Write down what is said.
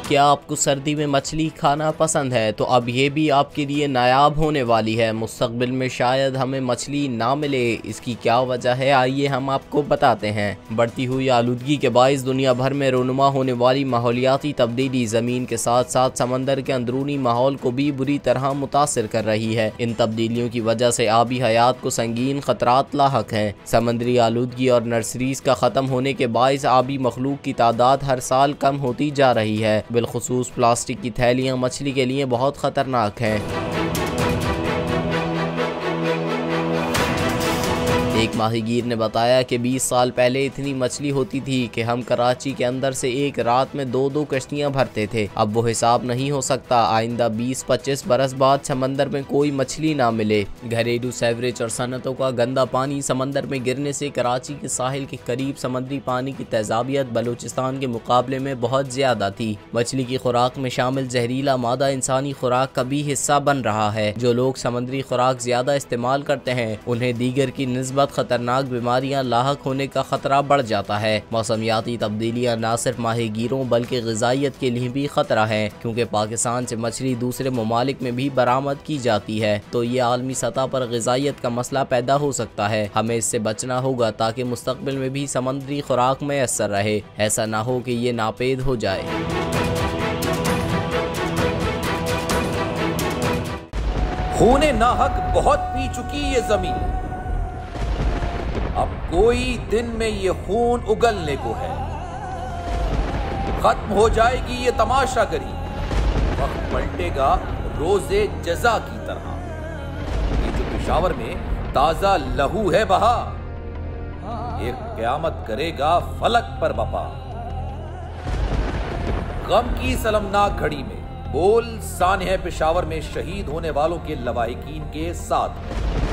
क्या आपको सर्दी में मछली खाना पसंद है? तो अब ये भी आपके लिए नायाब होने वाली है। मुस्तकबिल में शायद हमें मछली ना मिले। इसकी क्या वजह है, आइए हम आपको बताते हैं। बढ़ती हुई आलूदगी के बाइस दुनिया भर में रोनुमा होने वाली माहौलियाती तब्दीली ज़मीन के साथ साथ समंदर के अंदरूनी माहौल को भी बुरी तरह मुतासिर कर रही है। इन तब्दीलियों की वजह से आबी हयात को संगीन खतरात लाहक हैं। समंदरी आलूदगी और नर्सरीज का ख़त्म होने के बाइस आबी मखलूक की तादाद हर साल कम होती जा रही है। बिलखुसूस प्लास्टिक की थैलियाँ मछली के लिए बहुत ख़तरनाक हैं। एक माहीगीर ने बताया कि 20 साल पहले इतनी मछली होती थी कि हम कराची के अंदर से एक रात में 2-2 कश्तियां भरते थे। अब वो हिसाब नहीं हो सकता। आइंदा 20-25 बरस बाद समंदर में कोई मछली ना मिले। घरेलू सेवरेज और सनतों का गंदा पानी समंदर में गिरने से कराची के साहिल के करीब समुद्री पानी की तेजाबियत बलूचिस्तान के मुकाबले में बहुत ज्यादा थी। मछली की खुराक में शामिल जहरीला मादा इंसानी खुराक का भी हिस्सा बन रहा है। जो लोग समुद्री खुराक ज्यादा इस्तेमाल करते हैं उन्हें दीगर की निस्बत खतरनाक बीमारियां लाहक होने का खतरा बढ़ जाता है। मौसमियाती तब्दीलियां न सिर्फ माहीगीरों बल्कि ग़िज़ाइयत के लिए भी खतरा है, क्योंकि पाकिस्तान से मछली दूसरे ममालिक में भी बरामद की जाती है। तो ये आलमी सतह पर ग़िज़ाइयत का मसला पैदा हो सकता है। हमें इससे बचना होगा ताकि मुस्तक़बिल में भी समुद्री खुराक मैसर रहे। ऐसा ना हो कि ये नापेद हो जाए। खूने नाहक बहुत पी चुकी ये जमीन, अब कोई दिन में ये खून उगलने को है। खत्म हो जाएगी ये तमाशागरी, वक्त पलटेगा रोजे जजा की तरह। ये जो पेशावर में ताजा लहू है बहा, ये क़यामत करेगा फलक पर बपा। गम की सलमनाक घड़ी में बोल सानह पेशावर में शहीद होने वालों के लवाहिकीन के साथ।